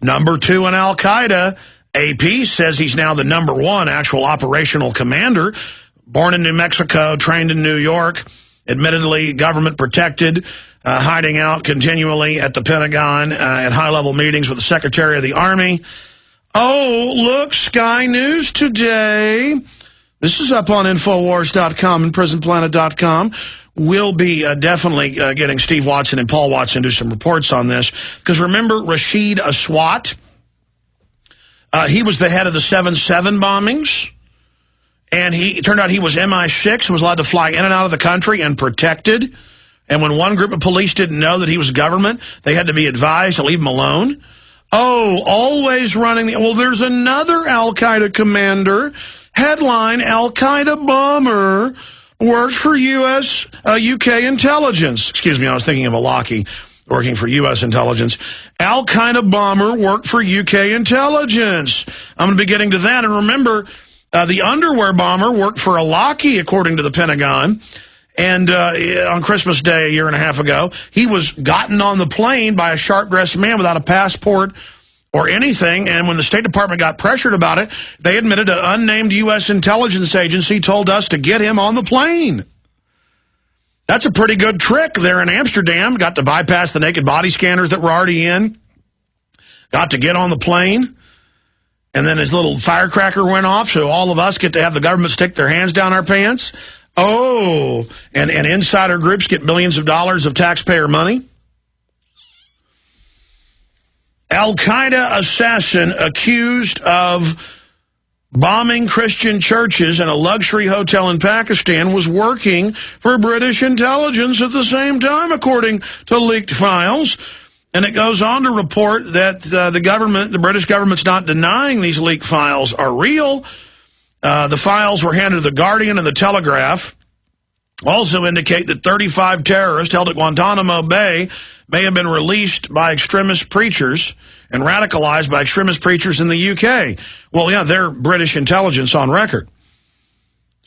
Number 2 in Al-Qaeda. AP says he's now the number 1 actual operational commander. Born in New Mexico, trained in New York, admittedly government protected, hiding out continually at the Pentagon at high-level meetings with the Secretary of the Army. Oh, look, Sky News today. This is up on Infowars.com and PrisonPlanet.com. We'll be definitely getting Steve Watson and Paul Watson to do some reports on this. Because remember Rashid Aswat? He was the head of the 7/7 bombings. And it turned out he was MI6 and was allowed to fly in and out of the country and protected. And when one group of police didn't know that he was government, they had to be advised to leave him alone. Oh, always running well, there's another Al-Qaeda commander. Headline, Al-Qaeda bomber worked for UK intelligence. Excuse me, I was thinking of Alaki working for U.S. intelligence. Al-Qaeda bomber worked for UK intelligence. I'm going to be getting to that. And remember, the underwear bomber worked for Alaki, according to the Pentagon. And on Christmas Day a year and a half ago, he was gotten on the plane by a sharp-dressed man without a passport or anything. And when the State Department got pressured about it, they admitted an unnamed U.S. intelligence agency told us to get him on the plane. That's a pretty good trick there in Amsterdam. Got to bypass the naked body scanners that were already in. Got to get on the plane. And then his little firecracker went off, so all of us get to have the government stick their hands down our pants. Oh, and insider groups get millions of dollars of taxpayer money. Al-Qaeda assassin accused of bombing Christian churches in a luxury hotel in Pakistan was working for British intelligence at the same time, according to leaked files. And it goes on to report that the British government's not denying these leaked files are real. The files were handed to The Guardian and The Telegraph. Also indicate that 35 terrorists held at Guantanamo Bay may have been released by extremist preachers and radicalized by extremist preachers in the UK. Well, yeah, they're British intelligence on record,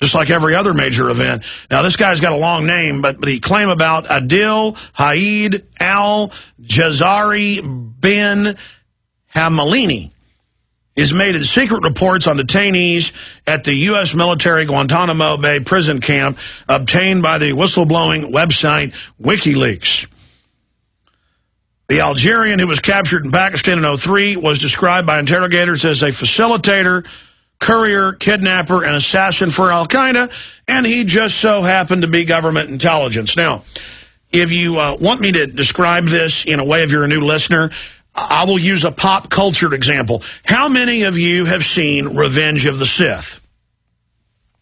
just like every other major event. Now, this guy's got a long name, but the claim about Adil Haid al-Jazari bin Hamalini is made in secret reports on detainees at the U.S. military Guantanamo Bay prison camp obtained by the whistleblowing website WikiLeaks. The Algerian who was captured in Pakistan in 2003 was described by interrogators as a facilitator, courier, kidnapper, and assassin for Al-Qaeda, and he just so happened to be government intelligence. Now, if you want me to describe this in a way if you're a new listener, I will use a pop culture example. How many of you have seen Revenge of the Sith?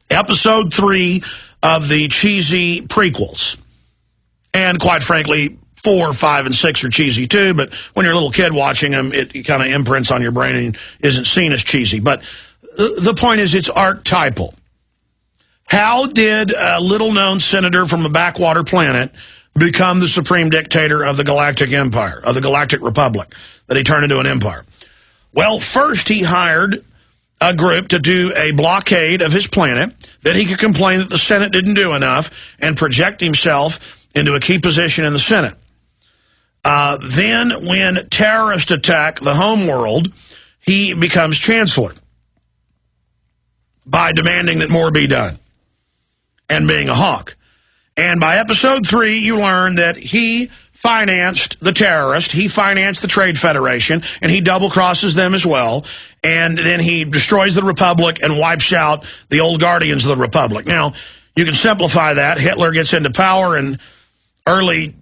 Episode 3 of the cheesy prequels. And quite frankly, 4, 5, and 6 are cheesy too, but when you're a little kid watching them, it kind of imprints on your brain and isn't seen as cheesy. But the point is, it's archetypal. How did a little-known senator from a backwater planet become the supreme dictator of the Galactic Empire, of the Galactic Republic, that he turned into an empire? Well, first he hired a group to do a blockade of his planet, that he could complain that the Senate didn't do enough and project himself into a key position in the Senate. Then when terrorists attack the home world, he becomes chancellor by demanding that more be done and being a hawk. And by episode 3, you learn that he financed the terrorist, he financed the Trade Federation, and he double-crosses them as well. And then he destroys the Republic and wipes out the old guardians of the Republic. Now, you can simplify that. Hitler gets into power in early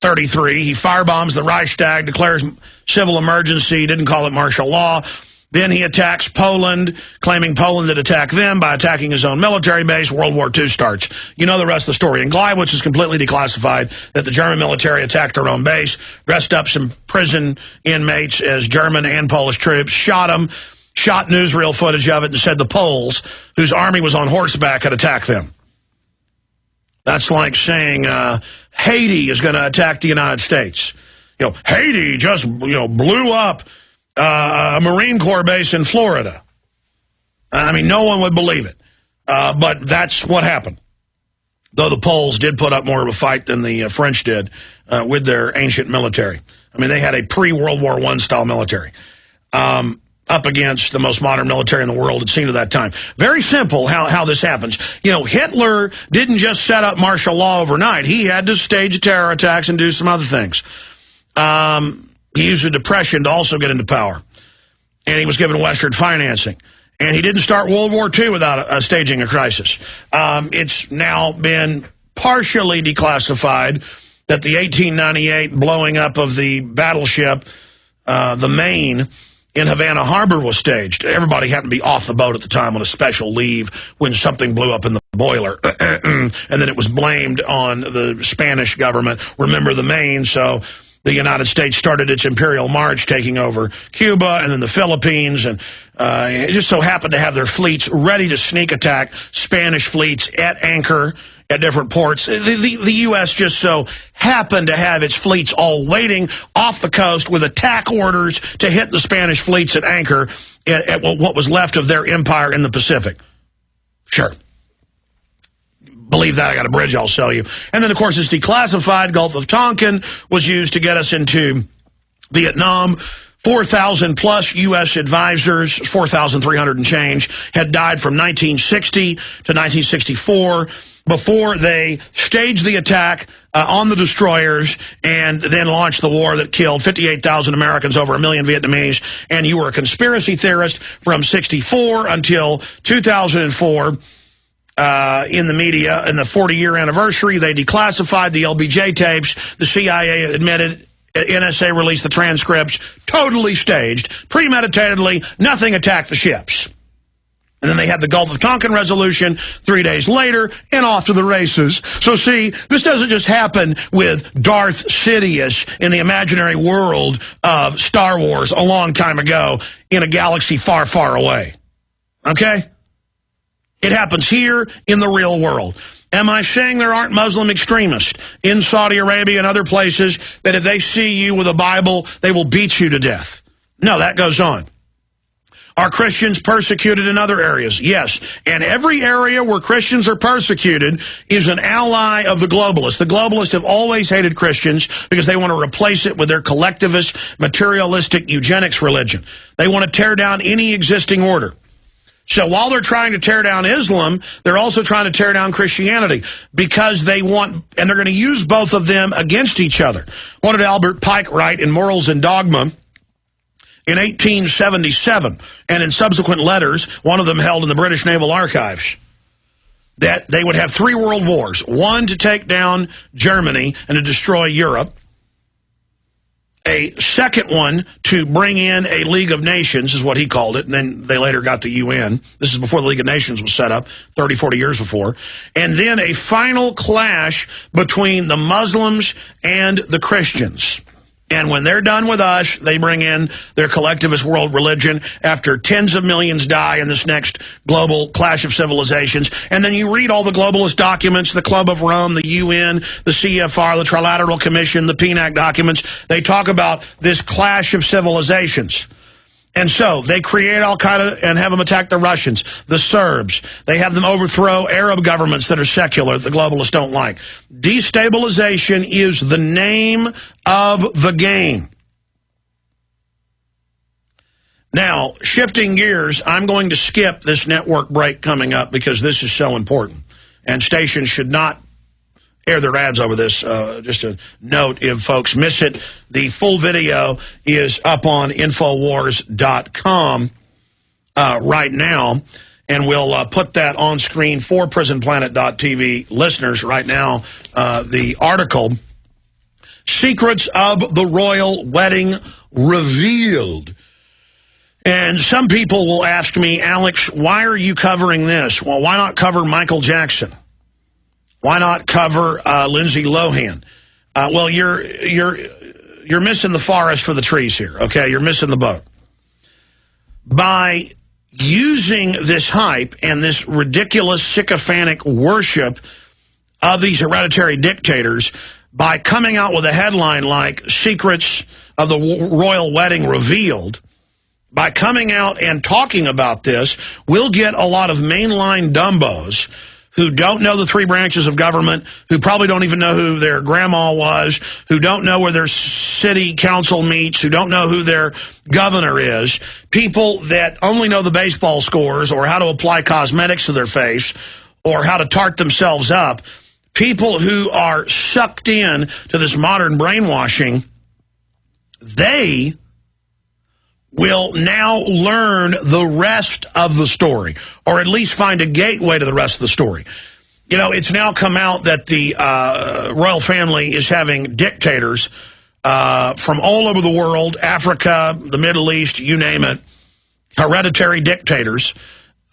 33. He firebombs the Reichstag, declares civil emergency, didn't call it martial law. Then he attacks Poland, claiming Poland had attacked them by attacking his own military base. World War II starts. You know the rest of the story. And Gleiwitz is completely declassified that the German military attacked their own base, dressed up some prison inmates as German and Polish troops, shot them, shot newsreel footage of it, and said the Poles, whose army was on horseback, had attacked them. That's like saying Haiti is going to attack the United States. Haiti just blew up a Marine Corps base in Florida. I mean, no one would believe it. But that's what happened. Though the Poles did put up more of a fight than the French did with their ancient military. I mean, they had a pre-World War I style military up against the most modern military in the world had seen at that time. Very simple how this happens. You know, Hitler didn't just set up martial law overnight. He had to stage terror attacks and do some other things. He used the Depression to also get into power. And he was given Western financing. And he didn't start World War II without staging a crisis. It's now been partially declassified that the 1898 blowing up of the battleship, the Maine, in Havana Harbor was staged. Everybody had to be off the boat at the time on a special leave when something blew up in the boiler. And then it was blamed on the Spanish government. Remember the Maine, so the United States started its imperial march, taking over Cuba and then the Philippines, and it just so happened to have their fleets ready to sneak attack Spanish fleets at anchor at different ports. The U.S. just so happened to have its fleets all waiting off the coast with attack orders to hit the Spanish fleets at anchor at what was left of their empire in the Pacific. Sure. Believe that, I got a bridge I'll sell you. And then, of course, it's declassified. Gulf of Tonkin was used to get us into Vietnam. 4,000 plus U.S. advisors, 4,300 and change, had died from 1960 to 1964 before they staged the attack on the destroyers and then launched the war that killed 58,000 Americans, over 1 million Vietnamese. And you were a conspiracy theorist from 64 until 2004. In the media, in the 40-year anniversary, they declassified the LBJ tapes. The CIA admitted, NSA released the transcripts, totally staged, premeditatedly, nothing attacked the ships. And then they had the Gulf of Tonkin resolution 3 days later, and off to the races. So see, this doesn't just happen with Darth Sidious in the imaginary world of Star Wars a long time ago in a galaxy far, far away. Okay? It happens here in the real world. Am I saying there aren't Muslim extremists in Saudi Arabia and other places that if they see you with a Bible, they will beat you to death? No, that goes on. Are Christians persecuted in other areas? Yes. And every area where Christians are persecuted is an ally of the globalists. The globalists have always hated Christians because they want to replace it with their collectivist, materialistic eugenics religion. They want to tear down any existing order. So while they're trying to tear down Islam, they're also trying to tear down Christianity because they want, and they're going to use both of them against each other. What did Albert Pike write in Morals and Dogma in 1877, and in subsequent letters, one of them held in the British Naval Archives, that they would have 3 world wars, one to take down Germany and to destroy Europe, a second one to bring in a League of Nations, is what he called it, and then they later got the UN. This is before the League of Nations was set up, 30, 40 years before. And then a final clash between the Muslims and the Christians. And when they're done with us, they bring in their collectivist world religion after tens of millions die in this next global clash of civilizations. And then you read all the globalist documents, the Club of Rome, the UN, the CFR, the Trilateral Commission, the PNAC documents. They talk about this clash of civilizations. And so they create Al-Qaeda and have them attack the Russians, the Serbs. They have them overthrow Arab governments that are secular, that the globalists don't like. Destabilization is the name of the game. Now, shifting gears, I'm going to skip this network break coming up because this is so important. And stations should not air their ads over this. Just a note, if folks miss it, the full video is up on Infowars.com right now, and we'll put that on screen for PrisonPlanet.tv listeners right now. The article, Secrets of the Royal Wedding Revealed. And some people will ask me, Alex, why are you covering this? Well, why not cover Michael Jackson? Why not cover Lindsay Lohan? Well, you're missing the forest for the trees here, okay? You're missing the boat. By using this hype and this ridiculous sycophantic worship of these hereditary dictators, by coming out with a headline like Secrets of the Royal Wedding Revealed, by coming out and talking about this, we'll get a lot of mainline dumbos who don't know the three branches of government, who probably don't even know who their grandma was, who don't know where their city council meets, who don't know who their governor is, people that only know the baseball scores or how to apply cosmetics to their face or how to tart themselves up, people who are sucked in to this modern brainwashing, they will now learn the rest of the story, or at least find a gateway to the rest of the story. You know, it's now come out that the royal family is having dictators from all over the world, Africa, the Middle East, you name it, hereditary dictators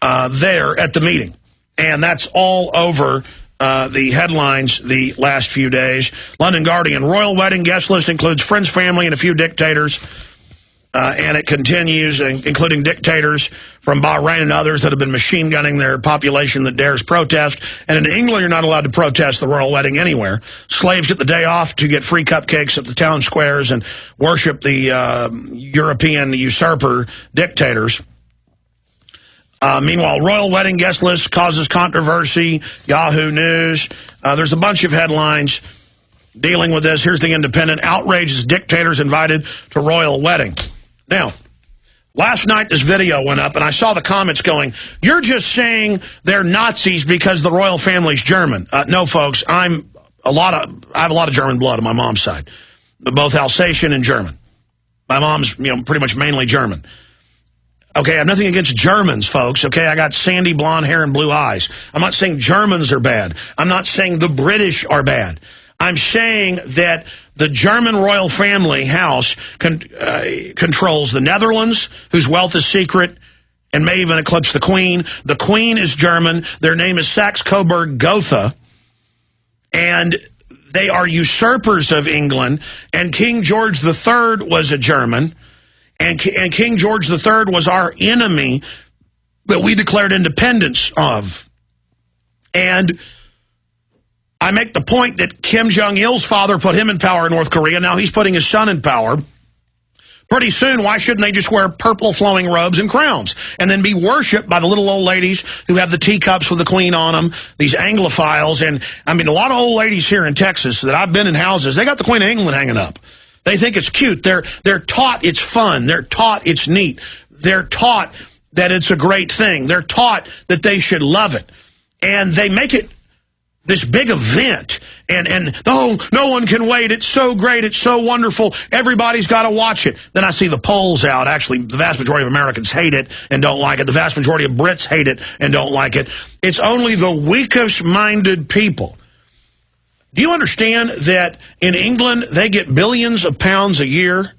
there at the meeting. And that's all over the headlines the last few days. London Guardian, royal wedding guest list includes friends, family, and a few dictators. And it continues, including dictators from Bahrain and others that have been machine gunning their population that dares protest. And in England, you're not allowed to protest the royal wedding anywhere. Slaves get the day off to get free cupcakes at the town squares and worship the European usurper dictators. Meanwhile, royal wedding guest list causes controversy. Yahoo News. There's a bunch of headlines dealing with this. Here's the Independent. Outrages dictators invited to royal wedding. Now, last night this video went up, and I saw the comments going, you're just saying they're Nazis because the royal family's German. No, folks, I have a lot of German blood on my mom's side, both Alsatian and German. My mom's, pretty much mainly German. Okay, I have nothing against Germans, folks. Okay, I got sandy blonde hair and blue eyes. I'm not saying Germans are bad. I'm not saying the British are bad. I'm saying that the German royal family house controls the Netherlands, whose wealth is secret and may even eclipse the Queen. The Queen is German. Their name is Saxe-Coburg-Gotha. And they are usurpers of England. And King George III was a German. And King George III was our enemy that we declared independence of. And I make the point that Kim Jong-il's father put him in power in North Korea. Now he's putting his son in power. Pretty soon, why shouldn't they just wear purple flowing robes and crowns and then be worshipped by the little old ladies who have the teacups with the Queen on them, these Anglophiles? And, I mean, a lot of old ladies here in Texas that I've been in houses, they got the Queen of England hanging up. They think it's cute. They're taught it's fun. They're taught it's neat. They're taught that it's a great thing. They're taught that they should love it. And they make it this big event, and oh, no one can wait. It's so great. It's so wonderful. Everybody's got to watch it. Then I see the polls out. Actually, the vast majority of Americans hate it and don't like it. The vast majority of Brits hate it and don't like it. It's only the weakest-minded people. Do you understand that in England, they get billions of pounds a year,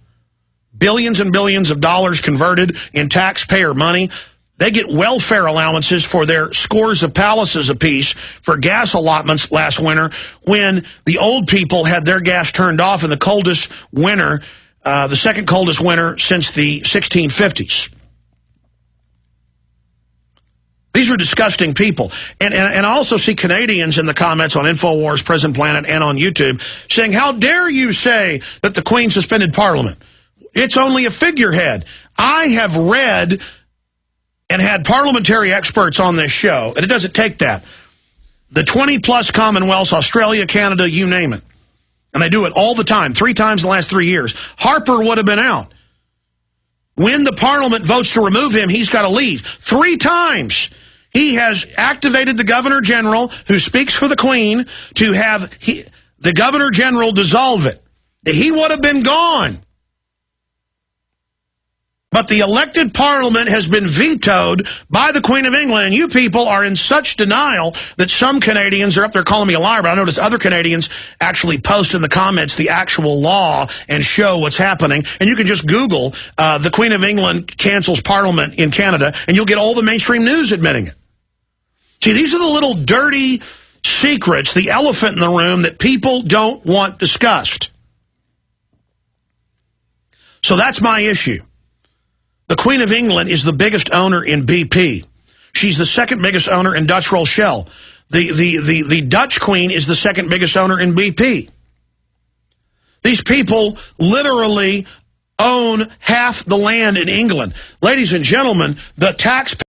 billions and billions of dollars converted in taxpayer money? They get welfare allowances for their scores of palaces apiece for gas allotments last winter when the old people had their gas turned off in the coldest winter, the second coldest winter since the 1650s. These are disgusting people. And I also see Canadians in the comments on InfoWars, Prison Planet, and on YouTube saying, how dare you say that the Queen suspended Parliament? It's only a figurehead. I have read and had parliamentary experts on this show, and it doesn't take that. The 20-plus Commonwealths, Australia, Canada, you name it. And they do it all the time, 3 times in the last 3 years. Harper would have been out. When the Parliament votes to remove him, he's got to leave. 3 times. He has activated the Governor General, who speaks for the Queen, to have the Governor General dissolve it. He would have been gone. But the elected Parliament has been vetoed by the Queen of England, and you people are in such denial that some Canadians are up there calling me a liar, but I notice other Canadians actually post in the comments the actual law and show what's happening. And you can just Google the Queen of England cancels Parliament in Canada, and you'll get all the mainstream news admitting it. See, these are the little dirty secrets, the elephant in the room that people don't want discussed. So that's my issue. The Queen of England is the biggest owner in BP. She's the second biggest owner in Dutch Roll Shell. The Dutch Queen is the second biggest owner in BP. These people literally own half the land in England. Ladies and gentlemen, the taxpayer